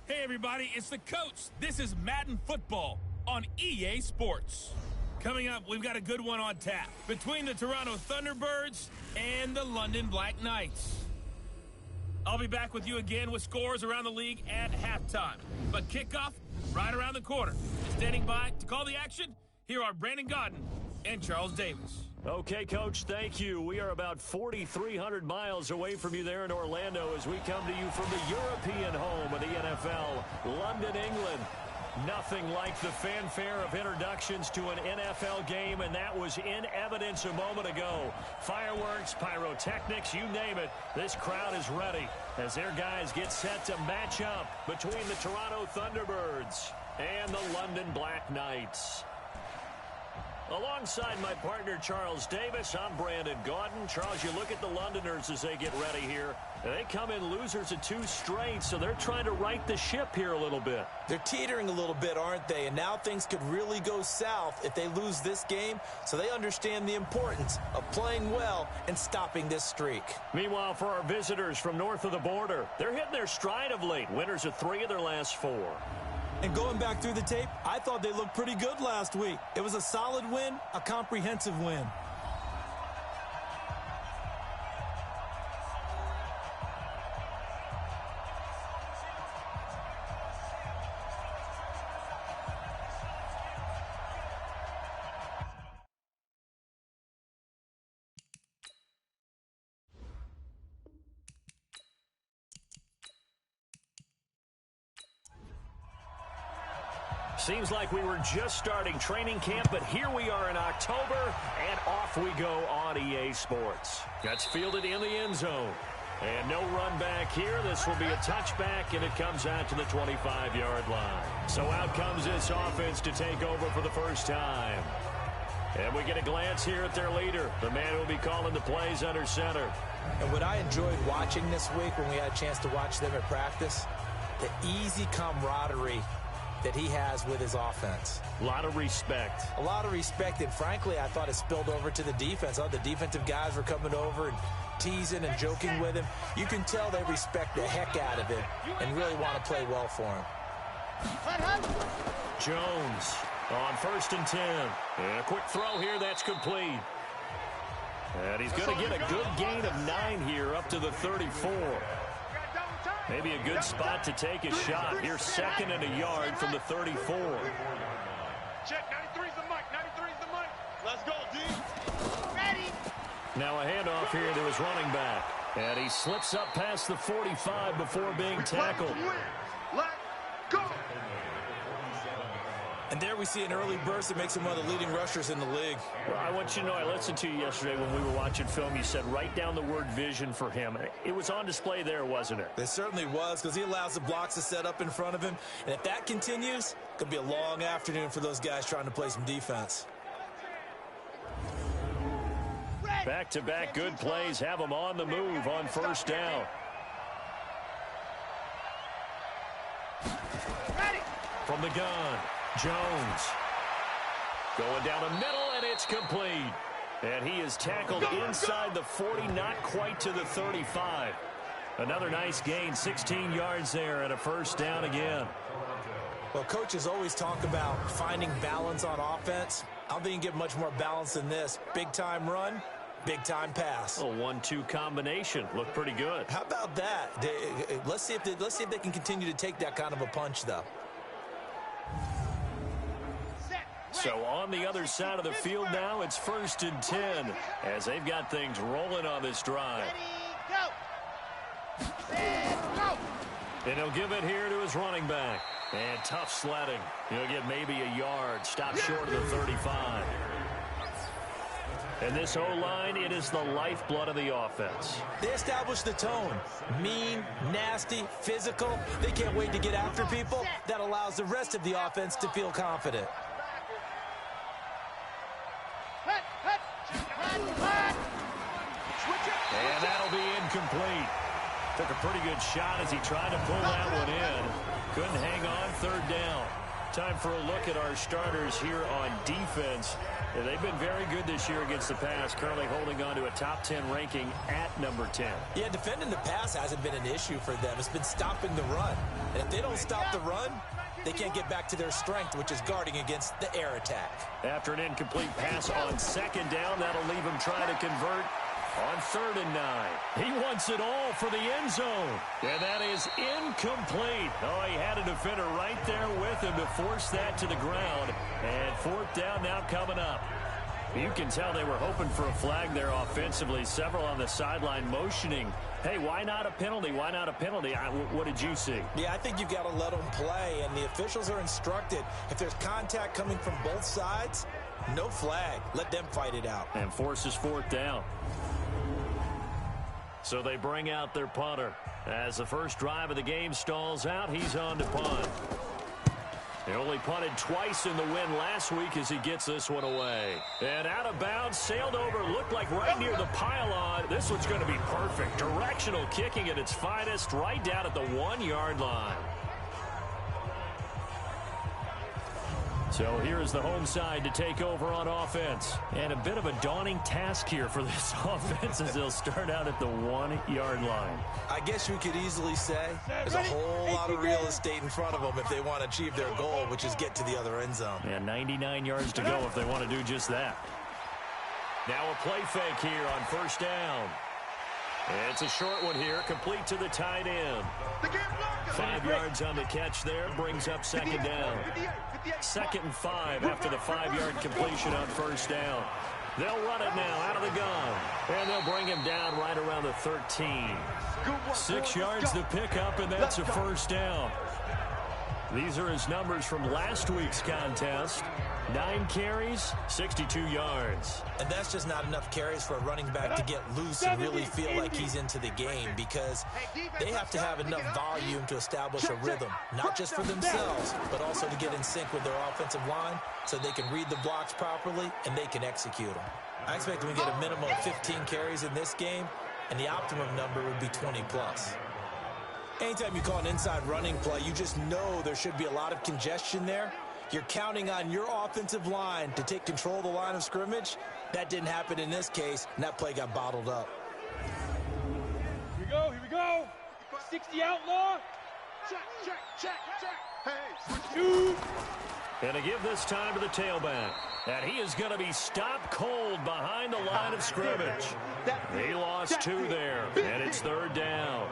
Hey everybody, it's the coach. This is Madden Football on EA Sports. Coming up, we've got a good one on tap between the Toronto Thunderbirds and the London Black Knights. I'll be back with you again with scores around the league at halftime. But kickoff right around the corner. Standing by to call the action, here are Brandon Godden and Charles Davis. Okay, Coach, thank you. We are about 4,300 miles away from you there in Orlando as we come to you from the European home of the NFL, London, England. Nothing like the fanfare of introductions to an NFL game, and that was in evidence a moment ago. Fireworks, pyrotechnics, you name it. This crowd is ready as their guys get set to match up between the Toronto Thunderbirds and the London Black Knights. Alongside my partner, Charles Davis, I'm Brandon Godden. Charles, you look at the Londoners as they get ready here. They come in losers of 2 straight, so they're trying to right the ship here a little bit. They're teetering a little bit, aren't they? And now things could really go south if they lose this game, so they understand the importance of playing well and stopping this streak. Meanwhile, for our visitors from north of the border, they're hitting their stride of late. Winners of 3 of their last 4. And going back through the tape, I thought they looked pretty good last week. It was a solid win, a comprehensive win. Seems like we were just starting training camp, but here we are in October, and off we go on EA Sports. That's fielded in the end zone. And no run back here. This will be a touchback, and it comes out to the 25-yard line. So out comes this offense to take over for the first time. And we get a glance here at their leader, the man who will be calling the plays under center. And what I enjoyed watching this week when we had a chance to watch them at practice, the easy camaraderie that he has with his offense. A lot of respect. A lot of respect, and frankly, I thought it spilled over to the defense. The defensive guys were coming over and teasing and joking with him. You can tell they respect the heck out of him and really want to play well for him. Jones on 1st and 10. And a quick throw here, that's complete. And he's going to get a good gain of 9 here up to the 34. Maybe a good spot to take a shot. Here's 2nd and a yard from the 34. Check, 93's the mic, 93's the mic. Let's go, D. Ready. Now a handoff here to his running back. And he slips up past the 45 before being tackled. Let go. And there we see an early burst that makes him one of the leading rushers in the league. Well, I want you to know, I listened to you yesterday when we were watching film. You said write down the word vision for him. It was on display there, wasn't it? It certainly was, because he allows the blocks to set up in front of him. And if that continues, it could be a long afternoon for those guys trying to play some defense. Back-to-back good plays have them on the move on 1st down. From the gun, Jones. Going down the middle, and it's complete. And he is tackled inside the 40, not quite to the 35. Another nice gain, 16 yards there, and a 1st down again. Well, coaches always talk about finding balance on offense. I don't think you can get much more balance than this. Big-time run, big-time pass. A 1-2 combination. Looked pretty good. How about that? Let's see if they can continue to take that kind of a punch, though. So on the other side of the field now, it's 1st and 10 as they've got things rolling on this drive. And he'll give it here to his running back. And tough sledding. He'll get maybe a yard. Stop short of the 35. And this O-line, it is the lifeblood of the offense. They establish the tone. Mean, nasty, physical. They can't wait to get after people. That allows the rest of the offense to feel confident. And that'll be incomplete. Took a pretty good shot as he tried to pull that one in. Couldn't hang on 3rd down. Time for a look at our starters here on defense. They've been very good this year against the pass, currently holding on to a top 10 ranking at number 10. Yeah, defending the pass hasn't been an issue for them. It's been stopping the run. And if they don't stop the run, they can't get back to their strength, which is guarding against the air attack. After an incomplete pass on second down, that'll leave him trying to convert on 3rd and 9. He wants it all for the end zone. And that is incomplete. Oh, he had a defender right there with him to force that to the ground. And 4th down now coming up. You can tell they were hoping for a flag there offensively. Several on the sideline motioning. Hey, why not a penalty? Why not a penalty? What did you see? Yeah, I think you've got to let them play. And the officials are instructed, if there's contact coming from both sides, no flag. Let them fight it out. And forces 4th down. So they bring out their punter. As the first drive of the game stalls out, he's on to punt. He only punted twice in the win last week as he gets this one away. And out of bounds, sailed over, looked like right near the pylon. This one's going to be perfect. Directional kicking at its finest, right down at the 1-yard line. So here is the home side to take over on offense. And a bit of a daunting task here for this offense as they'll start out at the 1-yard line. I guess you could easily say there's a whole lot of real estate in front of them if they want to achieve their goal, which is get to the other end zone. And 99 yards to go if they want to do just that. Now a play fake here on 1st down. It's a short one here, complete to the tight end. 5 yards on the catch there, brings up 2nd down. 2nd and 5 after the 5-yard completion on 1st down. They'll run it now out of the gun. And they'll bring him down right around the 13. 6 yards to pick up, and that's a 1st down. These are his numbers from last week's contest. 9 carries, 62 yards. And that's just not enough carries for a running back to get loose and really feel like he's into the game, because they have to have enough volume to establish a rhythm, not just for themselves, but also to get in sync with their offensive line so they can read the blocks properly and they can execute them. I expect them to get a minimum of 15 carries in this game, and the optimum number would be 20 plus. Anytime you call an inside running play, you just know there should be a lot of congestion there. You're counting on your offensive line to take control of the line of scrimmage. That didn't happen in this case, and that play got bottled up. Here we go, here we go. 60 outlaw. Check. Hey, switch. And to give this time to the tailback. And he is going to be stopped cold behind the line of scrimmage. He lost 2 there, and it's 3rd down.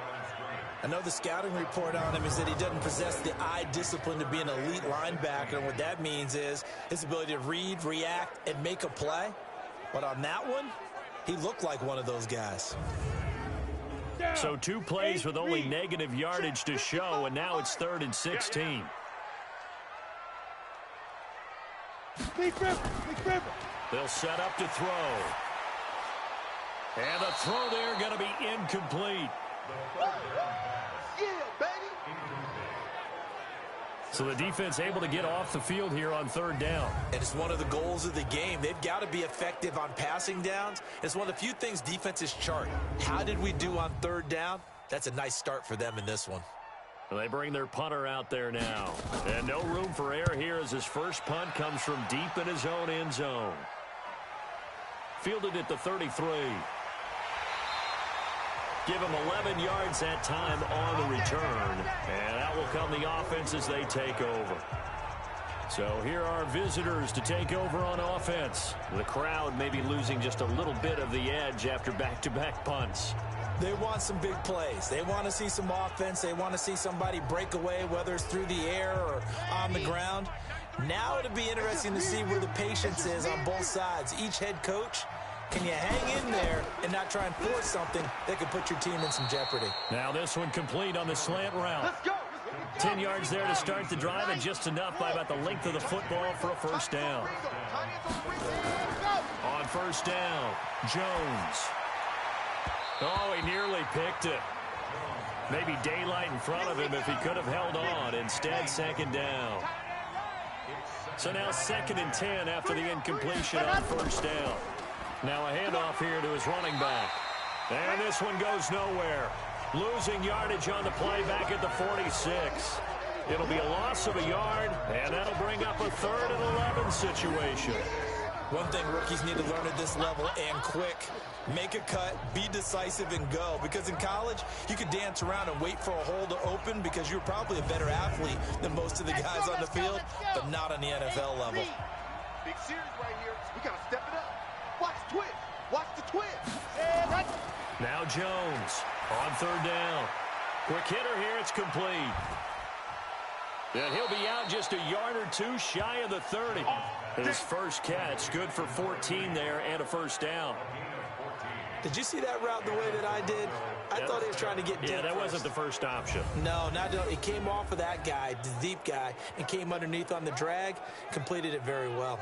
I know the scouting report on him is that he doesn't possess the eye discipline to be an elite linebacker. And what that means is his ability to read, react, and make a play. But on that one, he looked like one of those guys. So 2 plays with only negative yardage to show, and now it's 3rd and 16. They'll set up to throw. And the throw there going to be incomplete. So the defense able to get off the field here on 3rd down. And it's one of the goals of the game. They've got to be effective on passing downs. It's one of the few things defenses chart. How did we do on 3rd down? That's a nice start for them in this one. Well, they bring their punter out there now. And no room for error here as his first punt comes from deep in his own end zone. Fielded at the 33. Give him 11 yards that time on the return. And out will come the offense as they take over. So here are visitors to take over on offense. The crowd may be losing just a little bit of the edge after back-to-back punts. They want some big plays. They want to see some offense. They want to see somebody break away, whether it's through the air or on the ground. Now it'll be interesting to see where the patience is on both sides. Each head coach, can you hang in there and not try and force something that could put your team in some jeopardy? Now this one complete on the slant route. 10 yards there to start the drive, and just enough by about the length of the football for a 1st down. On 1st down, Jones. Oh, he nearly picked it. Maybe daylight in front of him if he could have held on. Instead, 2nd down. So now 2nd and 10 after the incompletion on 1st down. Now a handoff here to his running back. And this one goes nowhere. Losing yardage on the play back at the 46. It'll be a loss of a yard, and that'll bring up a 3rd and 11 situation. One thing rookies need to learn at this level, and quick, make a cut, be decisive, and go. Because in college, you could dance around and wait for a hole to open because you're probably a better athlete than most of the guys on the field, but not on the NFL level. Big series right here. We got to step it up. Watch the twist. Watch the twist. Now Jones on 3rd down. Quick hitter here. It's complete. And he'll be out just a yard or two shy of the 30. His first catch, good for 14 there and a 1st down. Did you see that route the way that I did? I thought he was trying to get deep. Yeah, that first. wasn't the first option. No, it came off of that guy, the deep guy, and came underneath on the drag, completed it very well.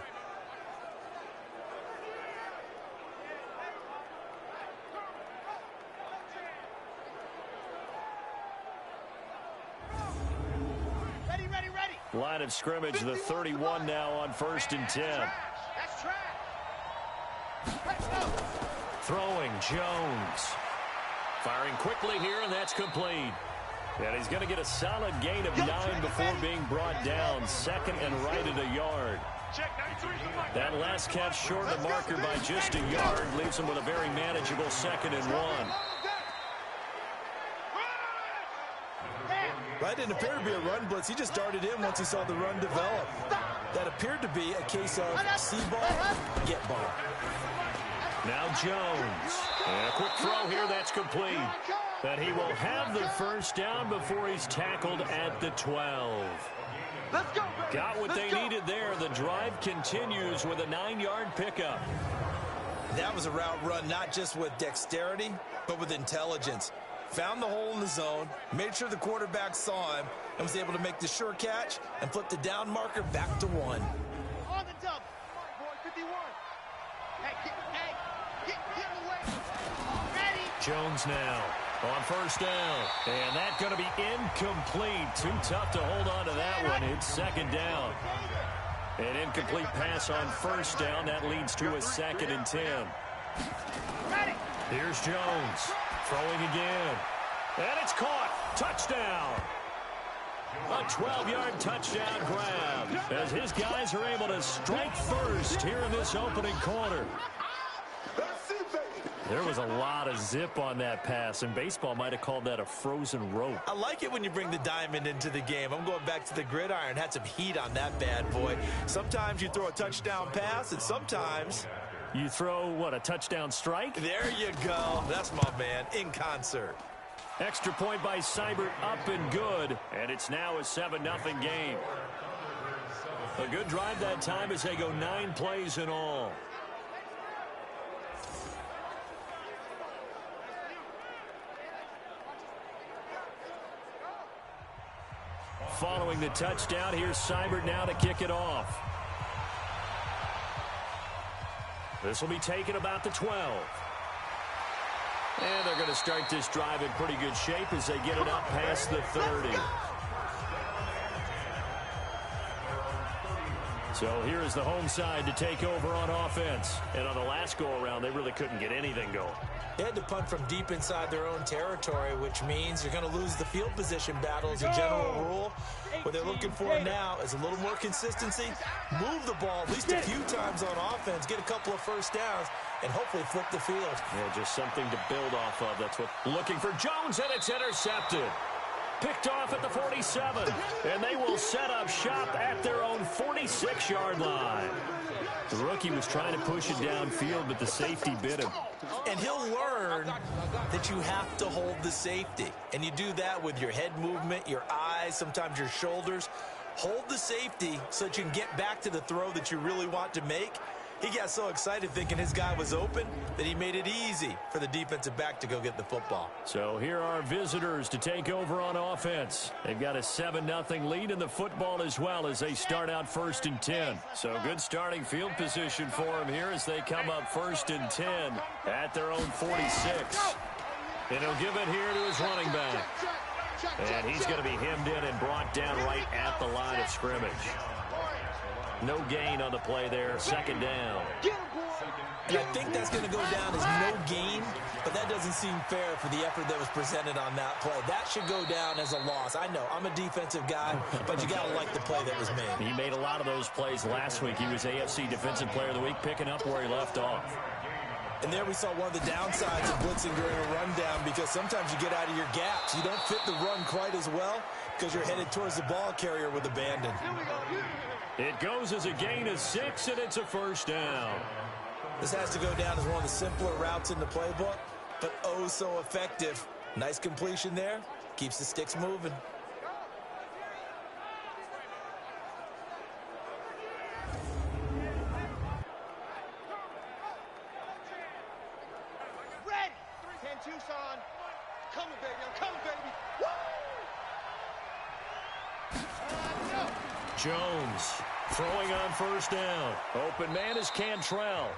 Line of scrimmage, the 31 now on 1st and 10. That's trash. Let's go. Throwing Jones. Firing quickly here, and that's complete. And he's going to get a solid gain of 9 before being brought down. 2nd and right at a yard. That last catch short of the marker by just a yard leaves him with a very manageable 2nd and 1. That didn't appear to be a run blitz. He just darted in once he saw the run develop. That appeared to be a case of see ball, get ball. Now Jones. And a quick throw here, that's complete. But he will have the 1st down before he's tackled at the 12. Let's go, baby. Got what they needed there. The drive continues with a 9-yard pickup. That was a route run not just with dexterity, but with intelligence. Found the hole in the zone, made sure the quarterback saw him, and was able to make the sure catch and flip the down marker back to 1. On the double. Boy, 51. Get away. Ready. Jones now on 1st down. And that's going to be incomplete. Too tough to hold on to that one. It's 2nd down. An incomplete pass on 1st down. That leads to a 2nd and 10. Ready. Here's Jones. Throwing again. And it's caught. Touchdown. A 12-yard touchdown grab as his guys are able to strike first here in this opening quarter. There was a lot of zip on that pass, and baseball might have called that a frozen rope. I like it when you bring the diamond into the game. I'm going back to the gridiron. Had some heat on that bad boy. Sometimes you throw a touchdown pass, and sometimes you throw, what, a touchdown strike? There you go. That's my man, in concert. Extra point by Seibert, up and good, and it's now a 7-0 game. A good drive that time as they go 9 plays in all. Following the touchdown, here's Seibert now to kick it off. This will be taken about the 12. And they're going to start this drive in pretty good shape as they get it up past the 30. So here is the home side to take over on offense. And on the last go-around, they really couldn't get anything going. They had to punt from deep inside their own territory, which means you're going to lose the field position battle as a general rule. What they're looking for now is a little more consistency, move the ball at least a few times on offense, get a couple of 1st downs, and hopefully flip the field. Yeah, just something to build off of. That's what looking for Jones, and it's intercepted. Picked off at the 47, and they will set up shop at their own 46-yard line. The rookie was trying to push it downfield, but the safety bit him. And he'll learn that you have to hold the safety. And you do that with your head movement, your eyes, sometimes your shoulders. Hold the safety so that you can get back to the throw that you really want to make. He got so excited thinking his guy was open that he made it easy for the defensive back to go get the football. So here are visitors to take over on offense. They've got a 7-0 lead in the football as well as they start out 1st and 10. So good starting field position for them here as they come up 1st and 10 at their own 46. And he'll give it here to his running back. And he's going to be hemmed in and brought down right at the line of scrimmage. No gain on the play there. Second down. And I think that's going to go down as no gain, but that doesn't seem fair for the effort that was presented on that play. That should go down as a loss. I know, I'm a defensive guy, but you got to like the play that was made. He made a lot of those plays last week. He was AFC Defensive Player of the Week, picking up where he left off. And there we saw one of the downsides of blitzing during a rundown, because sometimes you get out of your gaps. You don't fit the run quite as well because you're headed towards the ball carrier with abandon. It goes as a gain of 6, and it's a first down. This has to go down as one of the simpler routes in the playbook, but oh so effective. Nice completion there. Keeps the sticks moving. Ready. 10 Tucson. Coming, baby. I'm coming, baby. Woo! Jones throwing on first down. Open man is Cantrell.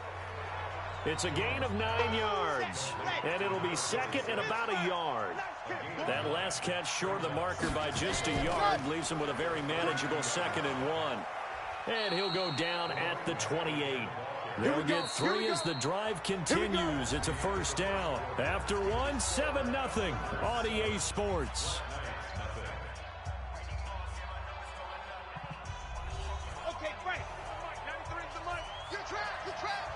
It's a gain of 9 yards, and it'll be second and about a yard. That last catch short of the marker by just a yard leaves him with a very manageable 2nd and 1. And he'll go down at the 28. They'll get 3 as the drive continues. It's a first down. After 1, 7-0 on EA Sports. Okay, Frank. 93 is the mic. Your track, your track.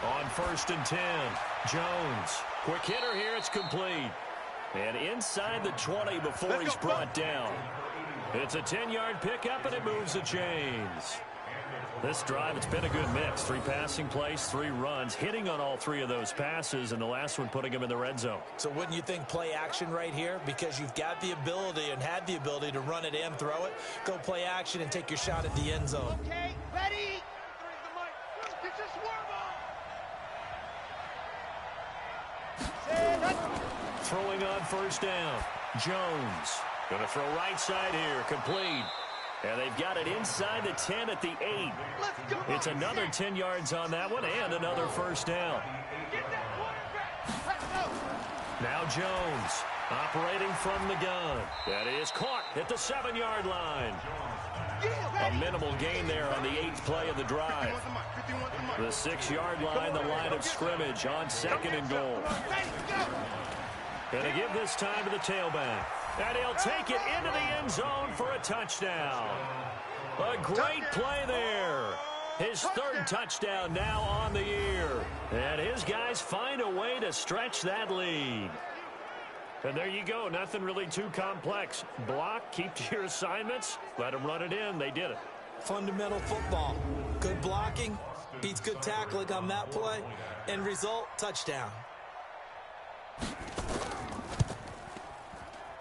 On 1st and 10, Jones. Quick hitter here, it's complete. And inside the 20 before he's brought down. It's a 10-yard pickup, and it moves the chains. This drive, it's been a good mix. 3 passing plays, 3 runs, hitting on all 3 of those passes, and the last one putting him in the red zone. So wouldn't you think play action right here? Because you've got the ability and had the ability to run it and throw it. Go play action and take your shot at the end zone. Okay, ready. 93 is the mic. Get your swerve on. Throwing on first down. Jones going to throw right side here. Complete. And they've got it inside the 10 at the 8. It's another 10 yards on that one and another first down. Now Jones operating from the gun. That is caught at the 7-yard line. A minimal gain there on the 8th play of the drive. The 6-yard line, the line of scrimmage on 2nd and goal. Going to give this time to the tailback. And he'll take it into the end zone for a touchdown. A great play there. His 3rd touchdown now on the year. And his guys find a way to stretch that lead. And there you go. Nothing really too complex. Block, keep to your assignments, let them run it in. They did it. Fundamental football. Good blocking beats good tackling on that play. End result, touchdown.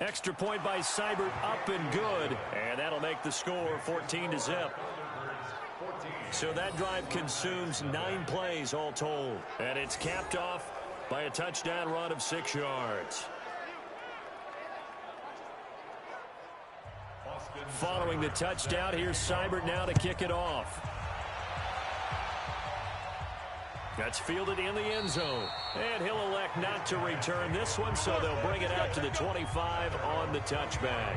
Extra point by Seibert, up and good. And that'll make the score 14-0. So that drive consumes 9 plays all told. And it's capped off by a touchdown run of 6 yards. Following the touchdown, here's Seibert now to kick it off. That's fielded in the end zone. And he'll elect not to return this one, so they'll bring it out to the 25 on the touchback.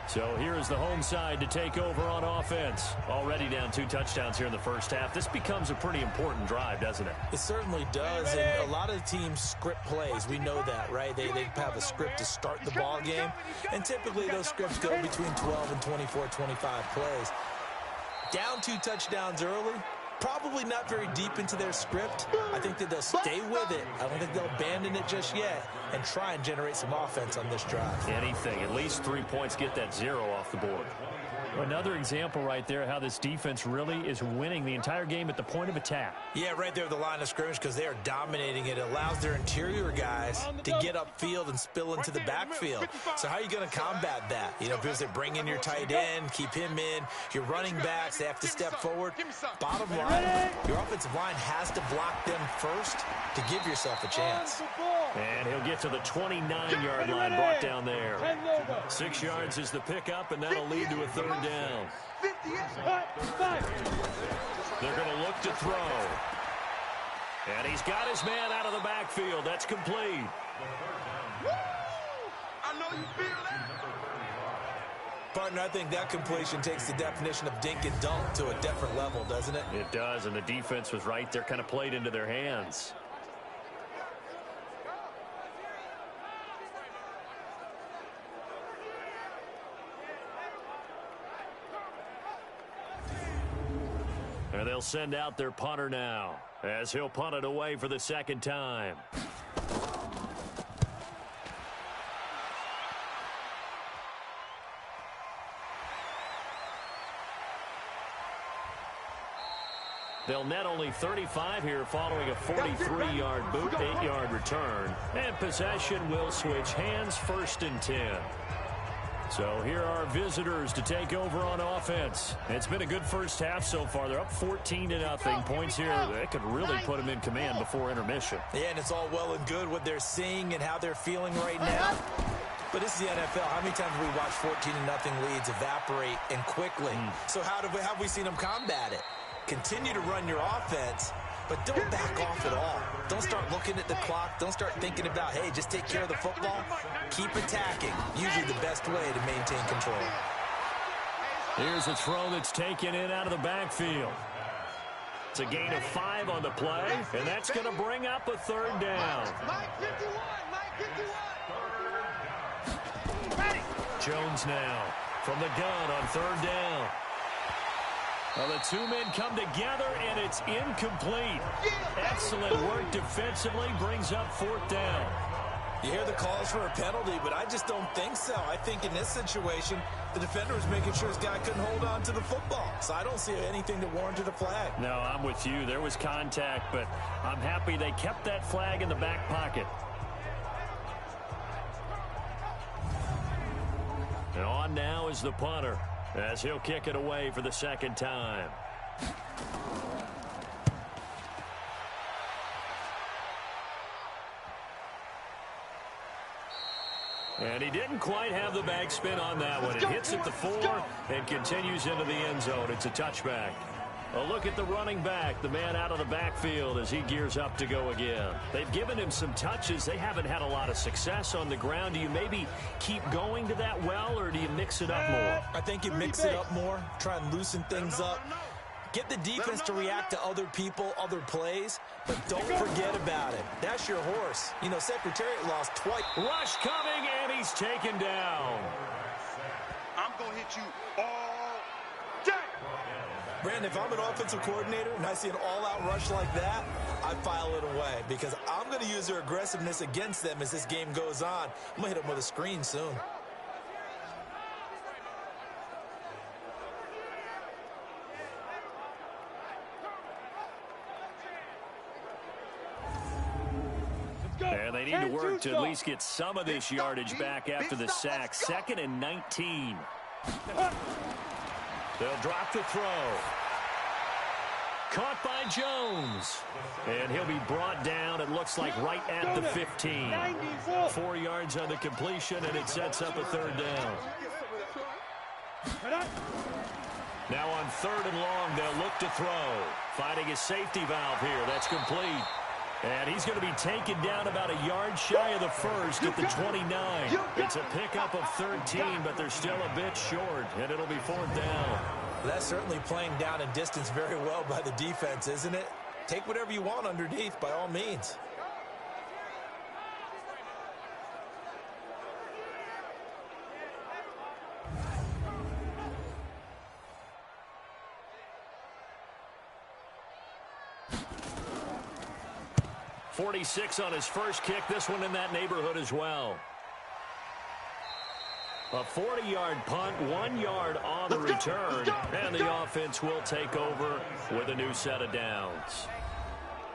So here's the home side to take over on offense. Already down 2 touchdowns here in the first half. This becomes a pretty important drive, doesn't it? It certainly does, and a lot of teams script plays. We know that, right? They have a script to start the ball game, and typically those scripts go between 12 and 24, 25 plays. Down 2 touchdowns early, probably not very deep into their script. I think that they'll stay with it. I don't think they'll abandon it just yet and try and generate some offense on this drive. Anything. At least 3 points, get that 0 off the board. Another example right there how this defense really is winning the entire game at the point of attack. Yeah, right there at the line of scrimmage because they are dominating it. It allows their interior guys to get upfield and spill into the backfield. So how are you going to combat that? You know, because they bring in your tight end, keep him in. Your running backs, they have to step forward. Bottom line, your offensive line has to block them first to give yourself a chance. And he'll get to the 29-yard line, brought down there. 6 yards is the pickup, and that'll lead to a 3rd down. They're going to look to throw. And he's got his man out of the backfield. That's complete. I know you feel that. Partner, I think that completion takes the definition of dink and dunk to a different level, doesn't it? It does, and the defense was right there, kind of played into their hands. And they'll send out their punter now, as he'll punt it away for the second time. They'll net only 35 here following a 43-yard boot, 8-yard return. And possession will switch hands, 1st and 10. So here are visitors to take over on offense. It's been a good first half so far. They're up 14-0. Points here that could really put them in command before intermission. Yeah, and it's all well and good what they're seeing and how they're feeling right now. But this is the NFL. How many times have we watched 14-0 leads evaporate and quickly? So how have we seen them combat it? Continue to run your offense, but don't back off at all. Don't start looking at the clock. Don't start thinking about, hey, just take care of the football. Keep attacking. Usually the best way to maintain control. Here's a throw that's taken in out of the backfield. It's a gain of 5 on the play, and that's going to bring up a 3rd down. Jones now from the gun on 3rd down. Well, the two men come together, and it's incomplete. Excellent work defensively, brings up 4th down. You hear the calls for a penalty, but I just don't think so. I think in this situation, the defender was making sure his guy couldn't hold on to the football. So I don't see anything that warranted a flag. No, I'm with you. There was contact, but I'm happy they kept that flag in the back pocket. And on now is the punter, as he'll kick it away for the 2nd time. And he didn't quite have the backspin on that one. It hits at the 4 and continues into the end zone. It's a touchback. A look at the running back, the man out of the backfield as he gears up to go again. They've given him some touches. They haven't had a lot of success on the ground. Do you maybe keep going to that well, or do you mix it up more? I think you mix it up more, try and loosen things up. Get the defense to react to other people, other plays, but don't forget about it. That's your horse. You know, Secretariat lost twice. Rush coming, and he's taken down. I'm going to hit you all day. Brandon, if I'm an offensive coordinator and I see an all-out rush like that, I file it away because I'm going to use their aggressiveness against them as this game goes on. I'm going to hit them with a screen soon. And they need to work to at least get some of this yardage back after the sack. 2nd and 19. They'll drop the throw. Caught by Jones. And he'll be brought down, it looks like, right at the 15. 4 yards on the completion, and it sets up a 3rd down. Now on 3rd and long, they'll look to throw. Finding a safety valve here. That's complete. And he's going to be taken down about a yard shy of the 1st at the 29. It's a pickup of 13, but they're still a bit short, and it'll be 4th down. That's certainly playing down in distance very well by the defense, isn't it? Take whatever you want underneath, by all means. .46 on his first kick. This one in that neighborhood as well. A 40-yard punt, 1 yard on the return, and the offense will take over with a new set of downs.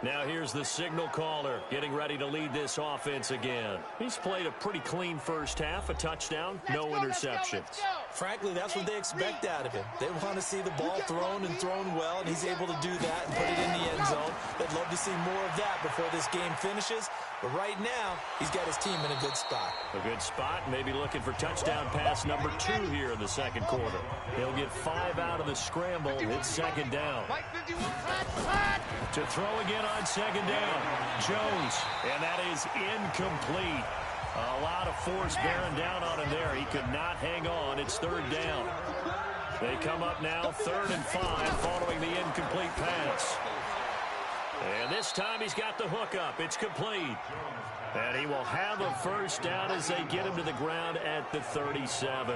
Now here's the signal caller getting ready to lead this offense again. He's played a pretty clean first half, a touchdown, no interceptions. Frankly, that's what they expect out of him. They want to see the ball thrown and thrown well, and he's able to do that and put it in the end zone. They'd love to see more of that before this game finishes. But right now, he's got his team in a good spot. A good spot, maybe looking for touchdown pass number 2 here in the 2nd quarter. He'll get 5 out of the scramble. It's 2nd down. To throw again on 2nd down. Jones, and that is incomplete. A lot of force bearing down on him there. He could not hang on. It's third down. They come up now 3rd and 5 following the incomplete pass. And this time he's got the hook up. It's complete. And he will have a first down as they get him to the ground at the 37.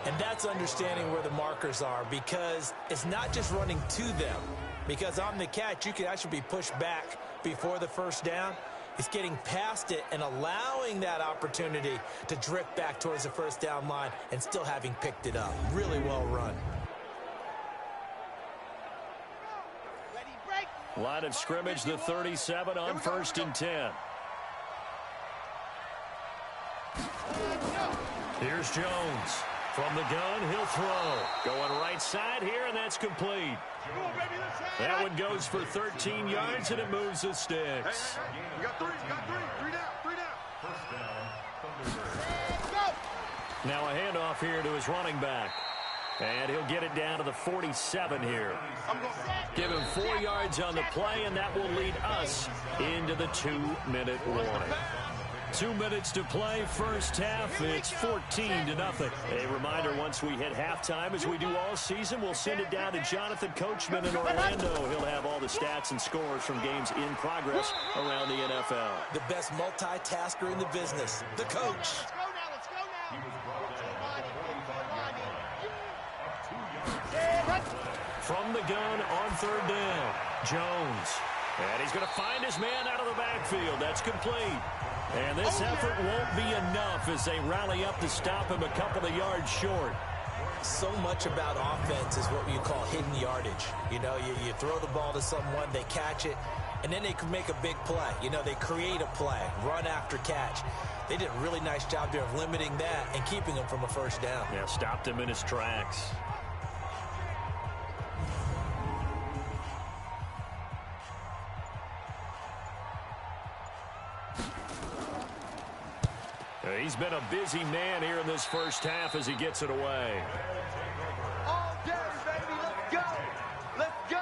And that's understanding where the markers are, because it's not just running to them. Because on the catch, you can actually be pushed back before the first down. It's getting past it and allowing that opportunity to drift back towards the first down line and still having picked it up. Really well run. Line of scrimmage, the 37 on 1st and 10. Here's Jones. From the gun, he'll throw. Going right side here, and that's complete. That one goes for 13 yards, and it moves the sticks. You got three. Three down. Now a handoff here to his running back. And he'll get it down to the 47 here. Give him 4 yards on the play, and that will lead us into the 2-minute warning. 2 minutes to play, first half. It's 14-0. A reminder, once we hit halftime, as we do all season, we'll send it down to Jonathan Coachman in Orlando. He'll have all the stats and scores from games in progress around the NFL. The best multitasker in the business, the coach. Let's go now. From the gun on 3rd down, Jones. And he's going to find his man out of the backfield. That's complete. And this effort won't be enough as they rally up to stop him a couple of yards short. So much about offense is what you call hidden yardage. You know, you throw the ball to someone, they catch it, and then they can make a big play. You know, they create a play, run after catch. They did a really nice job there of limiting that and keeping him from a first down. Yeah, stopped him in his tracks. He's been a busy man here in this first half as he gets it away. All day, baby. Let's go. Let's go.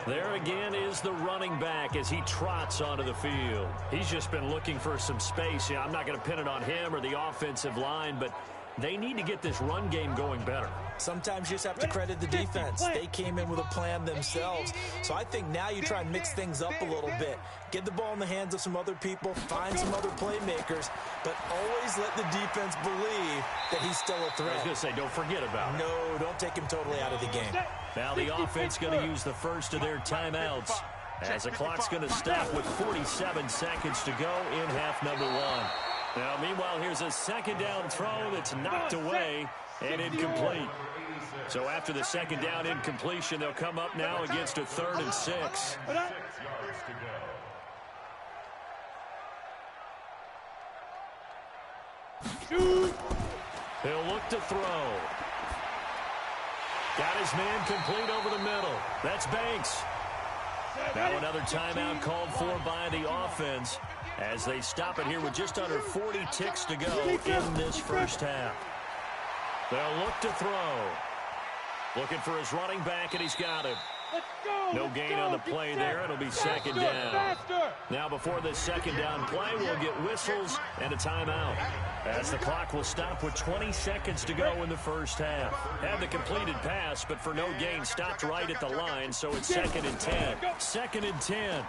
There again is the running back as he trots onto the field. He's just been looking for some space. Yeah, I'm not going to pin it on him or the offensive line, but they need to get this run game going better. Sometimes you just have to credit the defense. They came in with a plan themselves. So I think now you try and mix things up a little bit. Get the ball in the hands of some other people, find some other playmakers, but always let the defense believe that he's still a threat. I was going to say, don't forget about it. No, don't take him totally out of the game. Now the offense going to use the first of their timeouts as the clock's going to stop with 47 seconds to go in half number 1. Now, meanwhile, here's a second down throw that's knocked away and incomplete. So after the second down incompletion, they'll come up now against a 3rd and 6. He'll look to throw. Got his man complete over the middle. That's Banks. Now another timeout called for by the offense as they stop it here with just under 40 ticks to go in this first half. They'll look to throw. Looking for his running back, and he's got him. No gain on the play there. It'll be second down. Now before this second down play, we'll get whistles and a timeout as the clock will stop with 20 seconds to go in the first half. Had the completed pass, but for no gain, stopped right at the line, so it's 2nd and 10. 2nd and 10.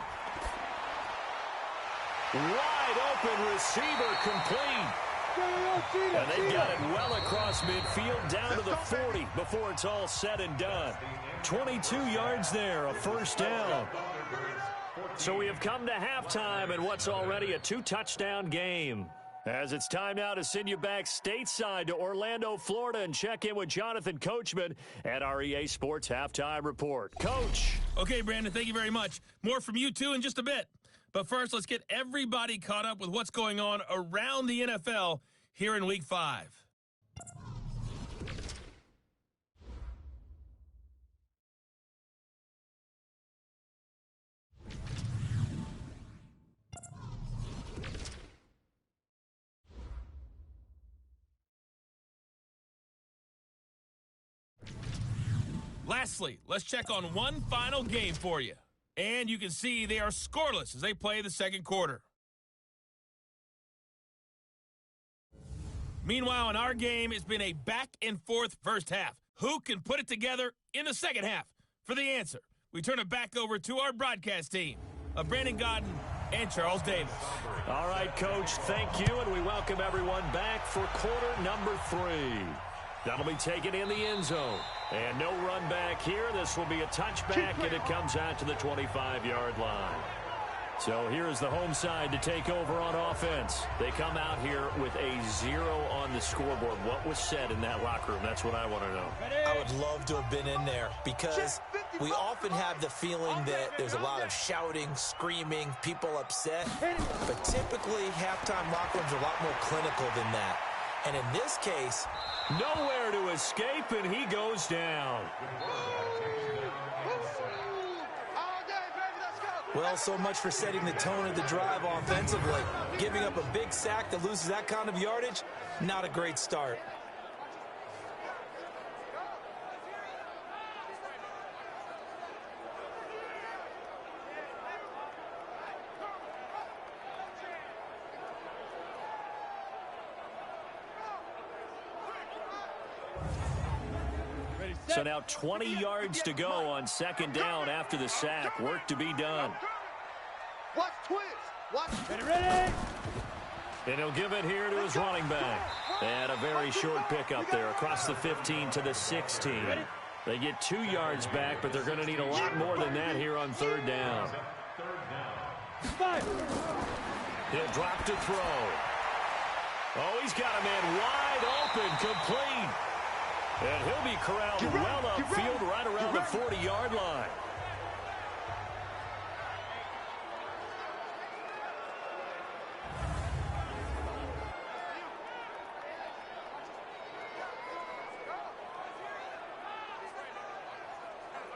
Wide open receiver complete. And they've got it well across midfield down to the 40 before it's all said and done. 22 yards there, a first down. So we have come to halftime in what's already a 2-touchdown game. As it's time now to send you back stateside to Orlando, Florida, and check in with Jonathan Coachman at our EA Sports Halftime Report. Coach. Okay, Brandon, thank you very much. More from you, too, in just a bit. But first, let's get everybody caught up with what's going on around the NFL here in Week 5. Lastly, let's check on one final game for you. And you can see they are scoreless as they play the second quarter. Meanwhile, in our game, it's been a back-and-forth first half. Who can put it together in the second half? For the answer, we turn it back over to our broadcast team of Brandon Godden and Charles Davis. All right, Coach, thank you, and we welcome everyone back for quarter number 3. That'll be taken in the end zone. And no run back here. This will be a touchback, and it comes out to the 25-yard line. So here's the home side to take over on offense. They come out here with a 0 on the scoreboard. What was said in that locker room? That's what I want to know. I would love to have been in there because we often have the feeling that there's a lot of shouting, screaming, people upset. But typically, halftime locker rooms are a lot more clinical than that. And in this case, nowhere to escape, and he goes down. well, so much for setting the tone of the drive offensively. Giving up a big sack that loses that kind of yardage, not a great start. So now 20 yards to go on second down after the sack. Work to be done. Watch twins. Watch. Ready. And he'll give it here to his running back. And a very short pickup there across the 15 to the 16. They get 2 yards back, but they're going to need a lot more than that here on third down. He'll drop to throw. Oh, he's got a man wide open, complete. And he'll be corralled well upfield right around the 40-yard line.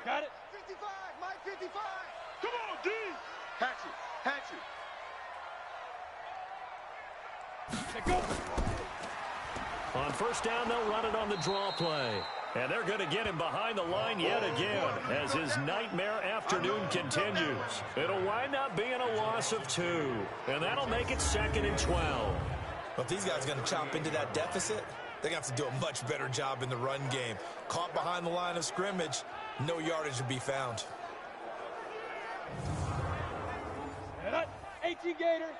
Got it. 55, Mike 55. Come on, D. Hatch it. Hatch it. Go. On first down, they'll run it on the draw play. And they're going to get him behind the line yet again as his nightmare afternoon continues. It'll wind up being a loss of 2. And that'll make it 2nd and 12. Well, if these guys are going to chop into that deficit, they're going to have to do a much better job in the run game. Caught behind the line of scrimmage, no yardage to be found. 18 Gator.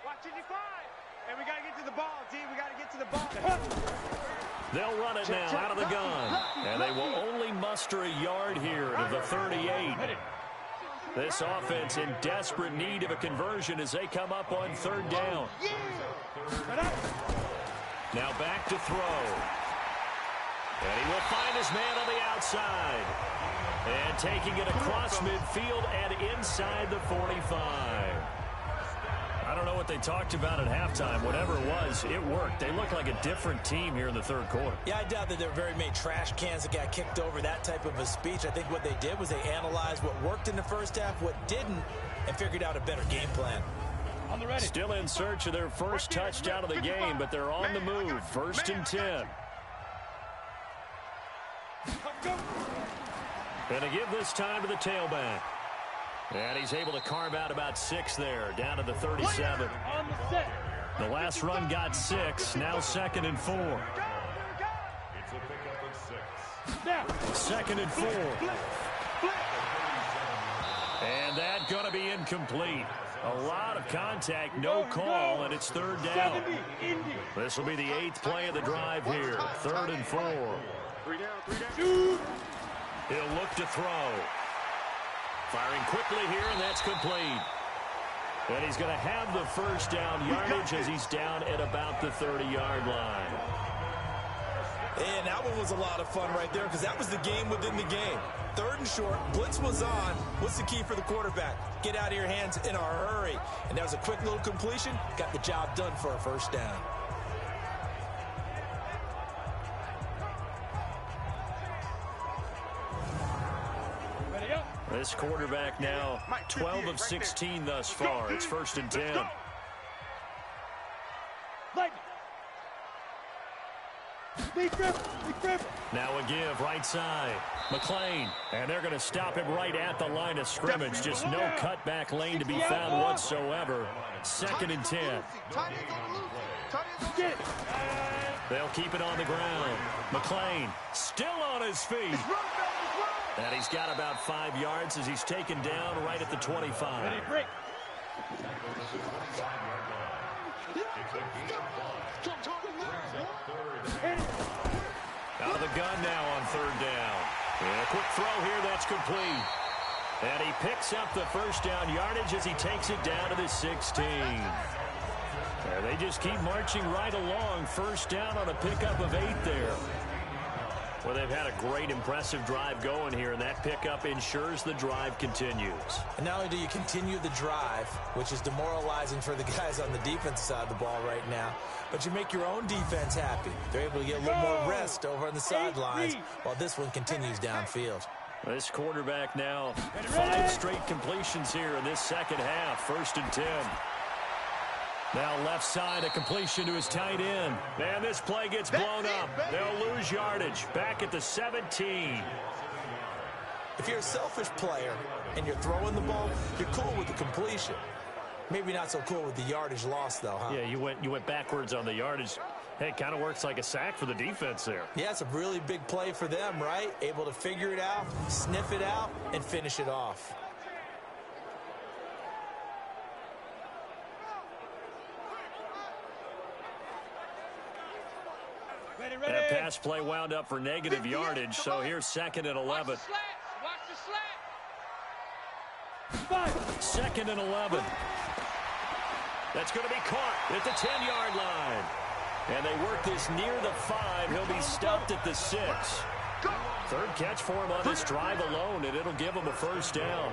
Watch 55. And we got to get to the ball, D. We got to get to the ball. They'll run it now out of the gun. And they will only muster a yard here to the 38. This offense in desperate need of a conversion as they come up on third down. Now back to throw. And he will find his man on the outside. And taking it across midfield and inside the 45. I don't know what they talked about at halftime. Whatever it was, it worked. They look like a different team here in the third quarter. Yeah, I doubt that there were very many trash cans that got kicked over, that type of a speech. I think what they did was they analyzed what worked in the first half, what didn't, and figured out a better game plan. On the ready. Still in search of their first touchdown of the game, but they're on the move. 1st and 10. And to give this time to the tailback. And he's able to carve out about 6 there, down to the 37. On the set. The last run got 6, now 2nd and 4. It's a pickup of 6. Now. 2nd and 4. And that going to be incomplete. A lot of contact, no call, and it's third down. This will be the 8th play of the drive here. 3rd and 4. 3 down, 3 down. He'll look to throw. Firing quickly here, and that's complete. And he's going to have the first down yardage as he's down at about the 30-yard line. And that one was a lot of fun right there because that was the game within the game. 3rd and short, blitz was on. What's the key for the quarterback? Get out of your hands in a hurry. And that was a quick little completion. Got the job done for a first down. This quarterback now 12 of 16 thus far. It's 1st and 10. Now a give right side. McLean. And they're going to stop him right at the line of scrimmage. Just no cutback lane to be found whatsoever. 2nd and 10. They'll keep it on the ground. McLean still on his feet. And he's got about 5 yards as he's taken down right at the 25. Out of the gun now on 3rd down. And a quick throw here that's complete. And he picks up the first down yardage as he takes it down to the 16. And they just keep marching right along. First down on a pickup of 8 there. Well, they've had a great, impressive drive going here, and that pickup ensures the drive continues. And not only do you continue the drive, which is demoralizing for the guys on the defense side of the ball right now, but you make your own defense happy. They're able to get a little more rest over on the sidelines while this one continues downfield. This quarterback now, 5 straight completions here in this second half. 1st and 10. Now left side, a completion to his tight end. Man, this play gets blown up. They'll lose yardage. Back at the 17. If you're a selfish player and you're throwing the ball, you're cool with the completion. Maybe not so cool with the yardage loss, though, huh? Yeah, you went backwards on the yardage. Hey, it kind of works like a sack for the defense there. Yeah, it's a really big play for them, right? Able to figure it out, sniff it out, and finish it off. That pass play wound up for negative yardage, so here's 2nd and 11. Watch the slat. 2nd and 11. That's going to be caught at the 10-yard line. And they work this near the 5. He'll be stopped at the 6. 3rd catch for him on this drive alone, and it'll give him a first down.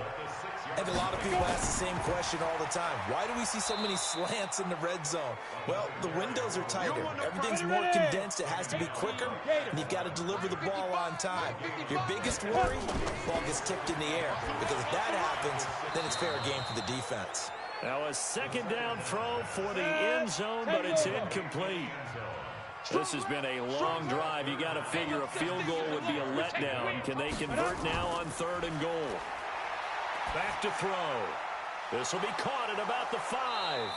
And a lot of people ask the same question all the time. Why do we see so many slants in the red zone? Well, the windows are tighter. Everything's more condensed. It has to be quicker, and you've got to deliver the ball on time. Your biggest worry, ball gets tipped in the air. Because if that happens, then it's fair game for the defense. Now a 2nd down throw for the end zone, but it's incomplete. This has been a long drive. You got to figure a field goal would be a letdown. Can they convert now on 3rd and goal? Back to throw. This will be caught at about the 5.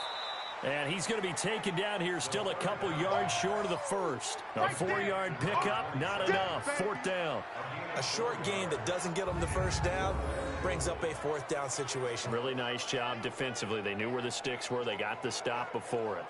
And he's going to be taken down here still a couple yards short of the first. A 4-yard pickup, not enough. 4th down. A short gain that doesn't get them the first down brings up a 4th down situation. Really nice job defensively. They knew where the sticks were. They got the stop before it.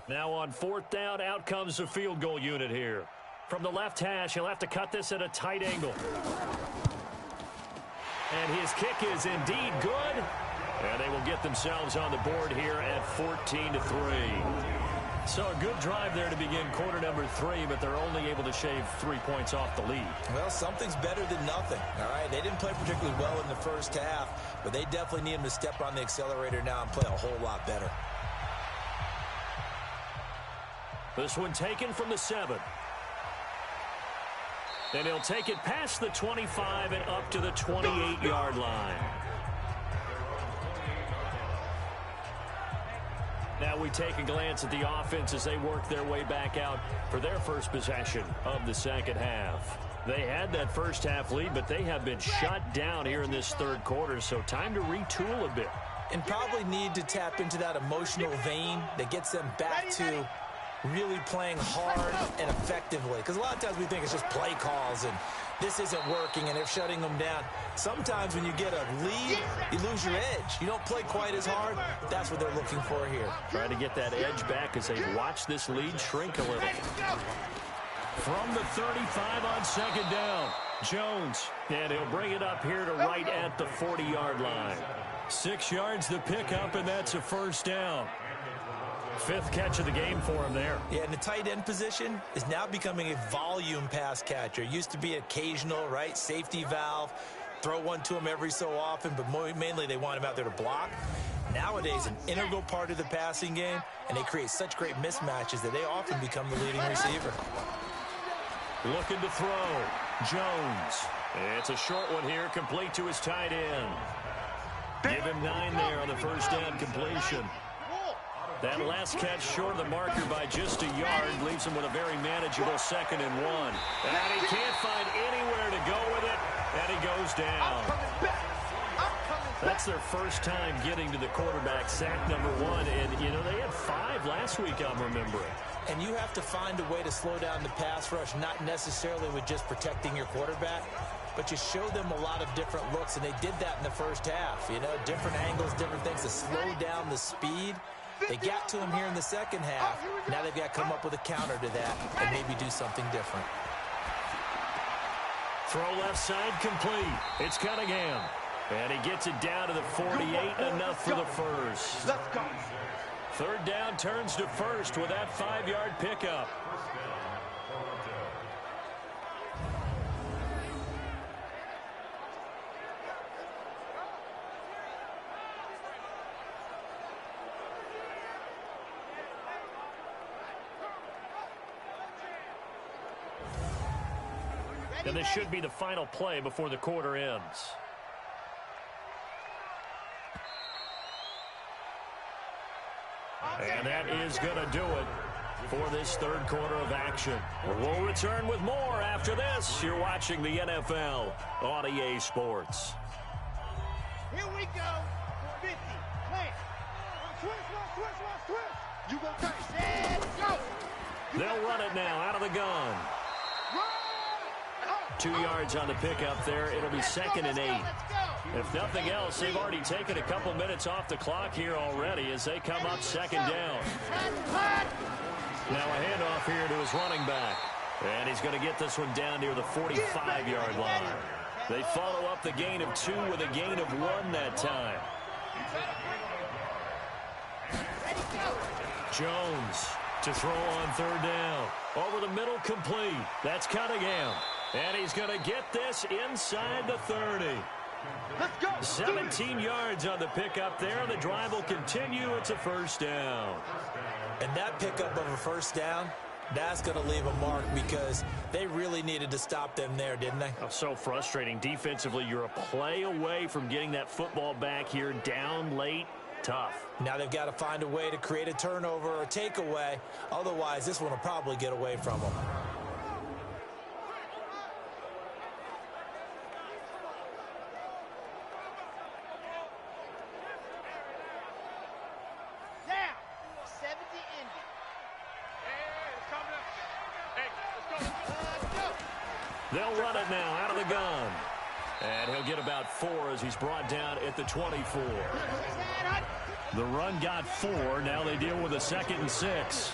Now on 4th down, out comes the field goal unit here. From the left hash, he'll have to cut this at a tight angle. And his kick is indeed good. And they will get themselves on the board here at 14-3. So a good drive there to begin quarter number 3, but they're only able to shave 3 points off the lead. Well, something's better than nothing, all right? They didn't play particularly well in the first half, but they definitely need them to step on the accelerator now and play a whole lot better. This one taken from the 7. And he'll take it past the 25 and up to the 28-yard line. Now we take a glance at the offense as they work their way back out for their first possession of the second half. They had that first half lead, but they have been shut down here in this 3rd quarter, so time to retool a bit. And probably need to tap into that emotional vein that gets them back to really playing hard and effectively. Because a lot of times we think it's just play calls and this isn't working and they're shutting them down. Sometimes when you get a lead, you lose your edge. You don't play quite as hard. That's what they're looking for here. Trying to get that edge back as they watch this lead shrink a little. From the 35 on 2nd down, Jones. And he'll bring it up here to right at the 40-yard line. 6 yards to pick up, and that's a first down. 5th catch of the game for him there. Yeah, and the tight end position is now becoming a volume pass catcher. It used to be occasional, right? Safety valve. Throw one to him every so often, but mainly they want him out there to block. Nowadays, an integral part of the passing game, and they create such great mismatches that they often become the leading receiver. Looking to throw. Jones. It's a short one here, complete to his tight end. Give him 9 there on the first down completion. That last catch short of the marker by just a yard leaves him with a very manageable 2nd and 1. And he can't find anywhere to go with it, and he goes down. That's their first time getting to the quarterback, sack number 1. And, you know, they had 5 last week, I'm remembering. And you have to find a way to slow down the pass rush, not necessarily with just protecting your quarterback, but you show them a lot of different looks, and they did that in the first half. You know, different angles, different things to slow down the speed. They got to him here in the second half. Now they've got to come up with a counter to that and maybe do something different. Throw left side complete. It's Cunningham. And he gets it down to the 48, enough for the first. Let's go. 3rd down turns to first with that 5-yard pickup. And this should be the final play before the quarter ends. And that is going to do it for this 3rd quarter of action. We'll return with more after this. You're watching the NFL on EA Sports. Here we go. 50. Plant. Twist. You go first. Let's go. They'll run it now out of the gun. 2 yards on the pickup there. It'll be 2nd and 8. If nothing else, they've already taken a couple minutes off the clock here already as they come up 2nd down. Now a handoff here to his running back. And he's going to get this one down near the 45-yard line. They follow up the gain of 2 with a gain of 1 that time. Jones to throw on 3rd down. Over the middle, complete. That's Cunningham. And he's going to get this inside the 30. Let's go. 17 yards on the pickup there. The drive will continue. It's a 1st down. And that pickup of a 1st down, that's going to leave a mark because they really needed to stop them there, didn't they? Oh, so frustrating. Defensively, you're a play away from getting that football back here down late. Tough. Now they've got to find a way to create a turnover or a takeaway. Otherwise, this one will probably get away from them. They'll run it now out of the gun. And he'll get about 4 as he's brought down at the 24. The run got 4. Now they deal with a 2nd and 6.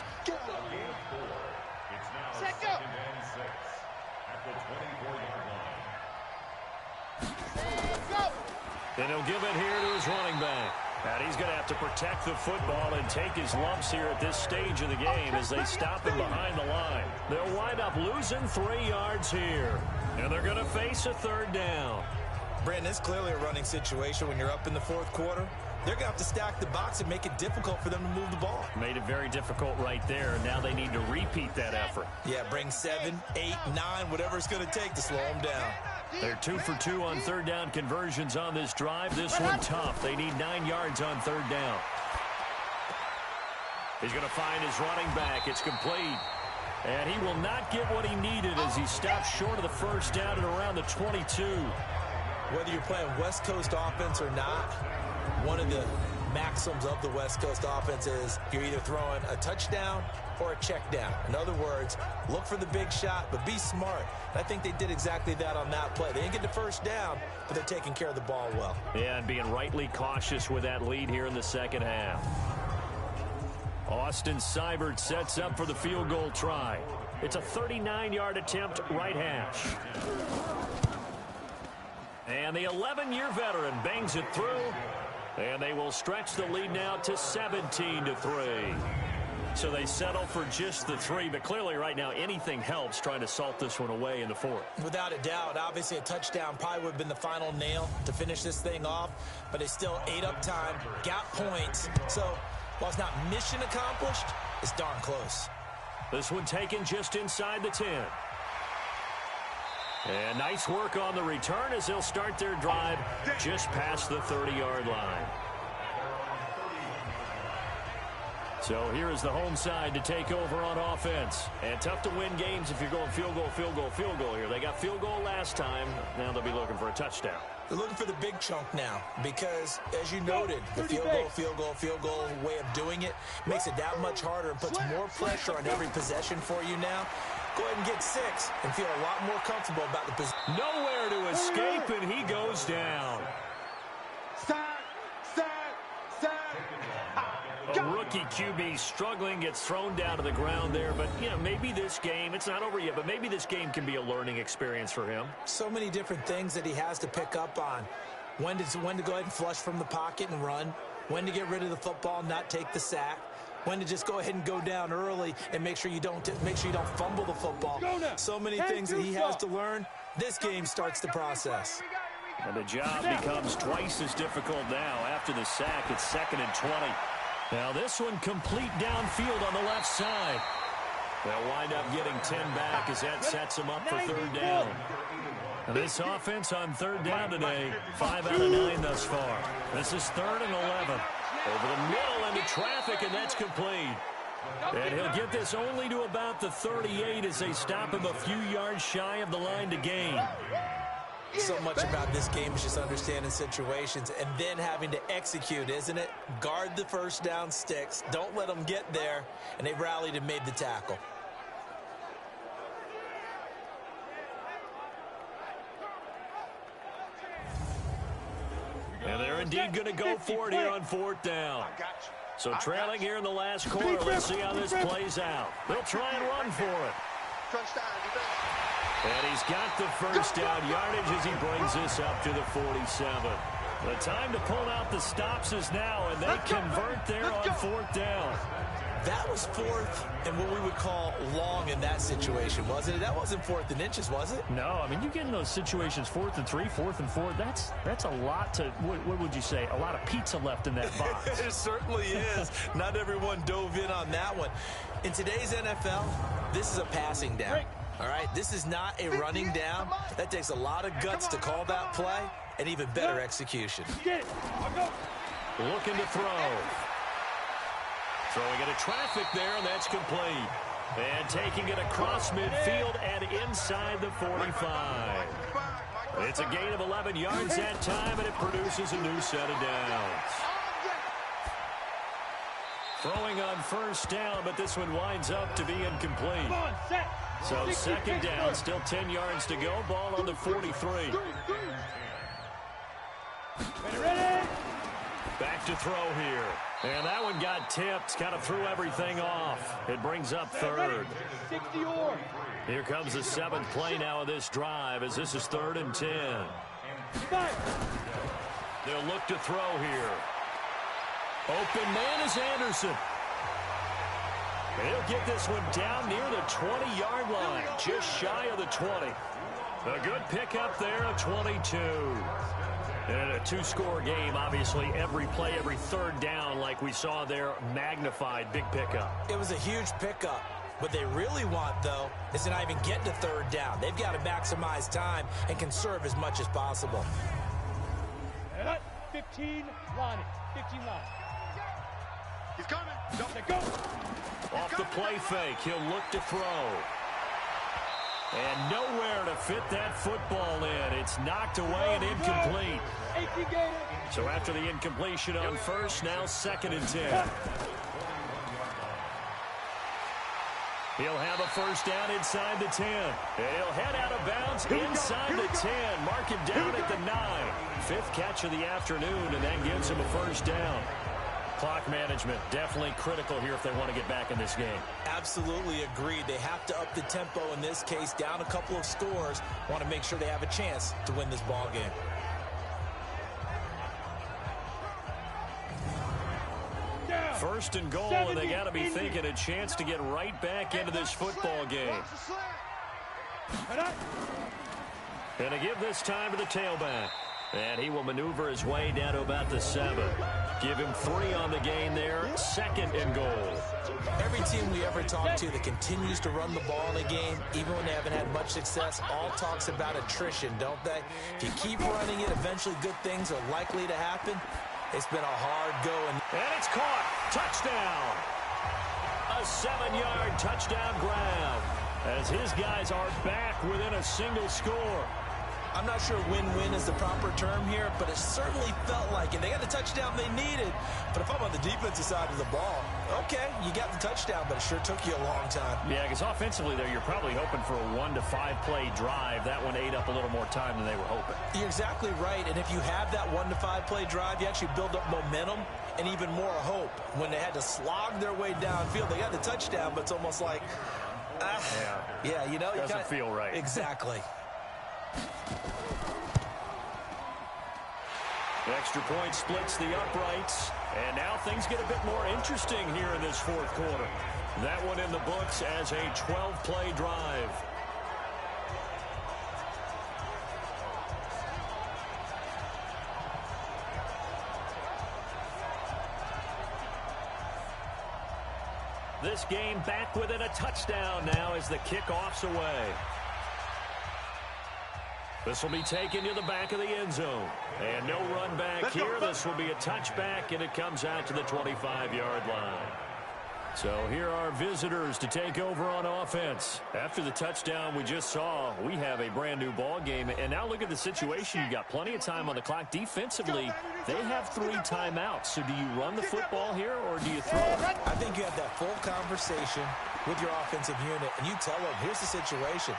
And he'll give it here to his running back. And he's going to have to protect the football and take his lumps here at this stage of the game as they stop him behind the line. They'll wind up losing 3 yards here. And they're going to face a 3rd down. Brandon, it's clearly a running situation when you're up in the 4th quarter. They're going to have to stack the box and make it difficult for them to move the ball. Made it very difficult right there. And now they need to repeat that effort. Yeah, bring 7, 8, 9, whatever it's going to take to slow them down. They're 2 for 2 on 3rd down conversions on this drive. This one tough. They need 9 yards on 3rd down. He's going to find his running back. It's complete. And he will not get what he needed as he stops short of the 1st down at around the 22. Whether you're playing West Coast offense or not, one of the maxims of the West Coast offense is you're either throwing a touchdown or a check down. In other words, look for the big shot, but be smart. And I think they did exactly that on that play. They didn't get the 1st down, but they're taking care of the ball well. Yeah, and being rightly cautious with that lead here in the 2nd half. Austin Seibert sets up for the field goal try. It's a 39-yard attempt, right hash. And the 11-year veteran bangs it through. And they will stretch the lead now to 17-3. So they settle for just the 3, but clearly right now anything helps trying to salt this one away in the 4th. Without a doubt, obviously a touchdown probably would have been the final nail to finish this thing off, but they still ate up time, got points. So while it's not mission accomplished, it's darn close. This one taken just inside the 10. And nice work on the return as they'll start their drive just past the 30-yard line. So here is the home side to take over on offense. And tough to win games if you're going field goal, field goal, field goal here. They got field goal last time. Now they'll be looking for a touchdown. They're looking for the big chunk now because, as you noted, the field goal way of doing it makes it that much harder and puts more pressure on every possession for you now. Go ahead and get 6 and feel a lot more comfortable about the position. Nowhere to escape, and he goes down. A rookie QB struggling, gets thrown down to the ground there. But, you know, maybe this game, it's not over yet, but maybe this game can be a learning experience for him. So many different things that he has to pick up on. When to go ahead and flush from the pocket and run. When to get rid of the football, not take the sack. When to just go ahead and go down early and make sure you don't fumble the football. So many things that he has to learn. This game starts the process. And the job becomes twice as difficult now. After the sack, it's 2nd and 20. Now this one complete downfield on the left side. They'll wind up getting 10 back as that sets them up for 3rd down. And this offense on 3rd down today, 5 out of 9 thus far. This is 3rd and 11. Over the middle into traffic, and that's complete. And he'll get this only to about the 38 as they stop him a few yards shy of the line to gain. So much about this game is just understanding situations and then having to execute, isn't it? Guard the first down sticks. Don't let them get there. And they rallied and made the tackle. And they're indeed going to go for it here on 4th down. So trailing here in the last quarter. Let's see how this plays out. They'll try and run for it. And he's got the first down yardage as he brings this up to the 47. The time to pull out the stops is now, and they convert there on 4th down. That was 4th and what we would call long in that situation, wasn't it? That wasn't 4th and inches, was it? No, I mean, you get in those situations 4th and 3, 4th and 4. That's a lot to, what would you say, a lot of pizza left in that box. It certainly is. Not everyone dove in on that one. In today's NFL, this is a passing down. All right, this is not a running down. That takes a lot of guts to call that play and even better execution. Looking to throw. Throwing into traffic there, and that's complete. And taking it across midfield and inside the 45. It's a gain of 11 yards that time, and it produces a new set of downs. Throwing on 1st down, but this one winds up to be incomplete. So 2nd down, still 10 yards to go. Ball on the 43. Back to throw here. And that one got tipped, kind of threw everything off. It brings up 3rd. Here comes the 7th play now of this drive as this is 3rd and 10. They'll look to throw here. Open man is Anderson. He'll get this one down near the 20-yard line, just shy of the 20. A good pickup there, a 22. And a 2-score game, obviously, every play, every 3rd down, like we saw there, magnified, big pickup. It was a huge pickup. What they really want, though, is to not even get to 3rd down. They've got to maximize time and conserve as much as possible. 15 line. 15 line. He's coming. Go. Off the play fake, he'll look to throw. And nowhere to fit that football in. It's knocked away and incomplete. So after the incompletion on 1st, now 2nd and 10. He'll have a 1st down inside the 10. And he'll head out of bounds inside the 10. Mark him down at the 9. 5th catch of the afternoon, and that gives him a 1st down. Clock management definitely critical here if they want to get back in this game. Absolutely agreed. They have to up the tempo in this case, down a couple of scores. Want to make sure they have a chance to win this ball game. First and goal, and they got to be thinking a chance to get right back into this football game. Going to give this time to the tailback. And he will maneuver his way down to about the 7. Give him 3 on the gain there. Second and goal. Every team we ever talk to that continues to run the ball in a game, even when they haven't had much success, all talks about attrition, don't they? If you keep running it, eventually good things are likely to happen. It's been a hard go. And it's caught. Touchdown. A 7-yard touchdown grab as his guys are back within a single score. I'm not sure win-win is the proper term here, but it certainly felt like it. They got the touchdown they needed. But if I'm on the defensive side of the ball, okay, you got the touchdown, but it sure took you a long time. Yeah, because offensively there, you're probably hoping for a 1 to 5 play drive. That one ate up a little more time than they were hoping. You're exactly right, and if you have that 1 to 5 play drive, you actually build up momentum and even more hope. When they had to slog their way downfield, they got the touchdown, but it's almost like, yeah, you know. Doesn't feel right. Exactly. Extra point splits the uprights, and now things get a bit more interesting here in this fourth quarter. That one in the books as a 12-play drive. This game back within a touchdown now as the kickoff's away. This will be taken to the back of the end zone. And no run back here. This will be a touchback, and it comes out to the 25-yard line. So here are visitors to take over on offense. After the touchdown we just saw, we have a brand-new ball game. And now look at the situation. You've got plenty of time on the clock. Defensively, they have 3 timeouts. So do you run the football here, or do you throw it? I think you have that full conversation with your offensive unit, and you tell them, here's the situation.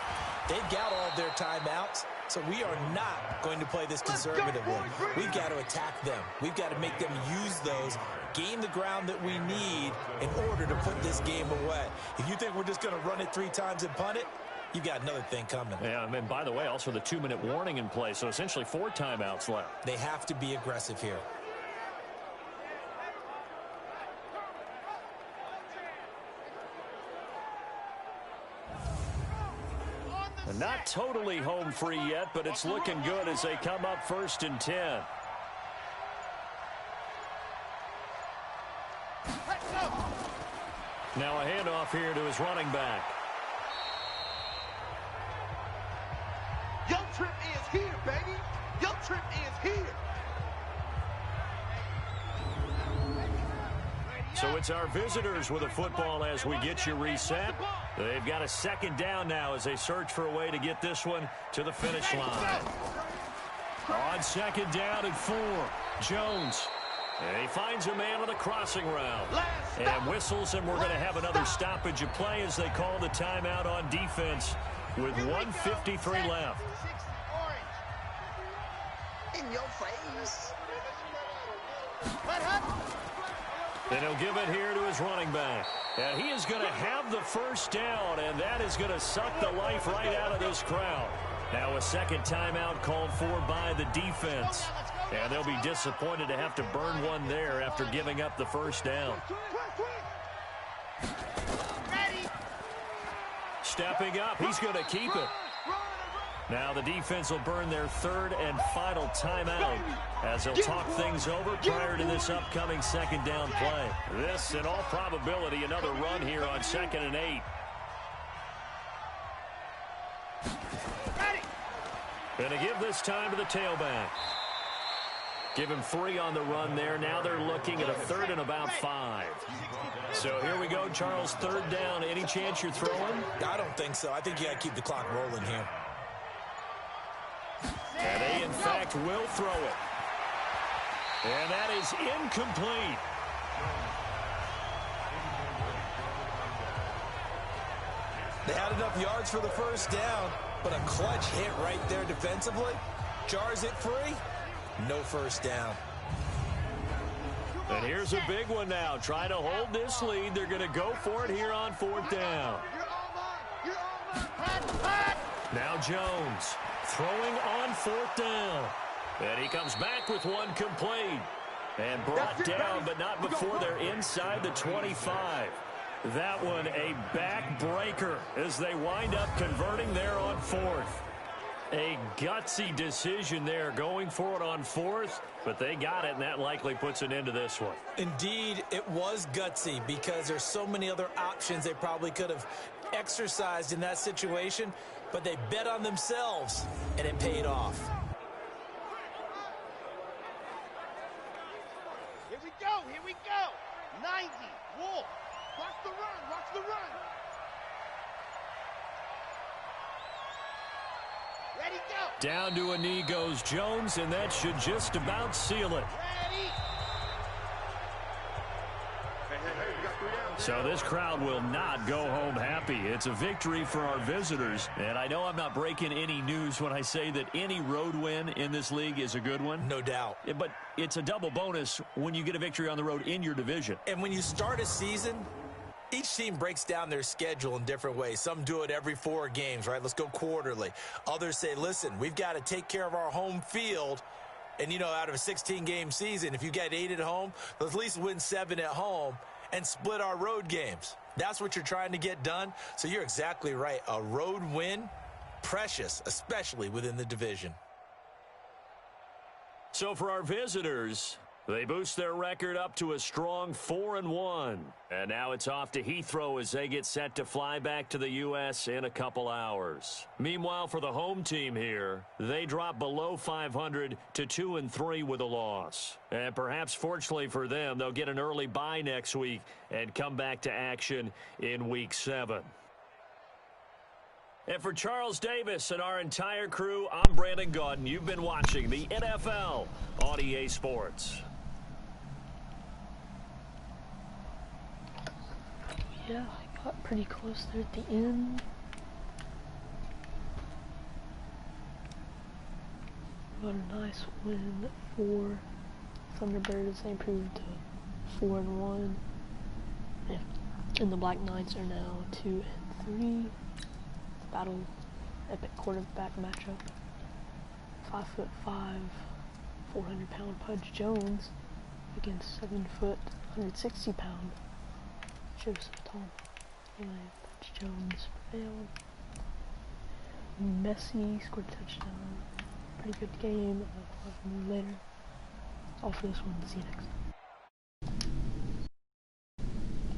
They've got all their timeouts, so we are not going to play this conservatively. We've got to attack them. We've got to make them use those, gain the ground that we need in order to put this game away. If you think we're just going to run it 3 times and punt it, you got another thing coming. Yeah, and by the way, also the 2-minute warning in play, so essentially 4 timeouts left. They have to be aggressive here. Not totally home free yet, but it's looking good as they come up 1st and 10. Now a handoff here to his running back. Young Trip is here, baby. Young Trip is here. So it's our visitors with a football as we get you reset. They've got a 2nd down now as they search for a way to get this one to the finish line. On 2nd down and 4, Jones. And he finds a man on the crossing route. And whistles, and we're going to have another stoppage of play as they call the timeout on defense with 1:53 left. In your face. And he'll give it here to his running back. And he is going to have the 1st down, and that is going to suck the life right out of this crowd. Now a 2nd timeout called for by the defense. And they'll be disappointed to have to burn one there after giving up the 1st down. Stepping up, he's going to keep it. Now the defense will burn their 3rd and final timeout as they'll talk things over prior to this upcoming 2nd down play. This, in all probability, another run here on 2nd and 8. Going to give this time to the tailback. Give him 3 on the run there. Now they're looking at a 3rd and about 5. So here we go, Charles, 3rd down. Any chance you're throwing? I don't think so. I think you got to keep the clock rolling here. And they, in fact, will throw it. And that is incomplete. They had enough yards for the 1st down, but a clutch hit right there defensively. Jars it free. No 1st down. And here's a big one now. Trying to hold this lead. They're going to go for it here on 4th down. Now Jones throwing on 4th down. And he comes back with one complete. And brought down, but not before they're inside the 25. That one a backbreaker as they wind up converting there on 4th. A gutsy decision there going for it on 4th, but they got it, and that likely puts an end to this one. Indeed, it was gutsy because there's so many other options they probably could have exercised in that situation, but they bet on themselves, and it paid off. Here we go, here we go. 90, Wolf. Watch the run, watch the run. Ready, go. Down to a knee goes Jones, and that should just about seal it. Ready. So this crowd will not go home happy. It's a victory for our visitors. And I know I'm not breaking any news when I say that any road win in this league is a good one. No doubt. But it's a double bonus when you get a victory on the road in your division. And when you start a season, each team breaks down their schedule in different ways. Some do it every 4 games, right? Let's go quarterly. Others say, listen, we've got to take care of our home field. And, you know, out of a 16-game season, if you get 8 at home, let's at least win 7 at home and split our road games. That's what you're trying to get done. So you're exactly right. A road win, precious, especially within the division. So for our visitors, they boost their record up to a strong 4-1. And now it's off to Heathrow as they get set to fly back to the U.S. in a couple hours. Meanwhile, for the home team here, they drop below 500 to 2-3 with a loss. And perhaps fortunately for them, they'll get an early bye next week and come back to action in Week 7. And for Charles Davis and our entire crew, I'm Brandon Gaudin. You've been watching the NFL on EA Sports. Yeah, I got pretty close there at the end. Got a nice win for Thunderbirds. They improved to 4-1. Yeah. And the Black Knights are now 2-3. Battle, epic quarterback matchup. 5'5", 400-pound Pudge Jones against 7', 160-pound Joseph Tom. Anyway, Pudge Jones prevailed. Messi scored a touchdown. Pretty good game. I'll have more later. All for this one. See you next time.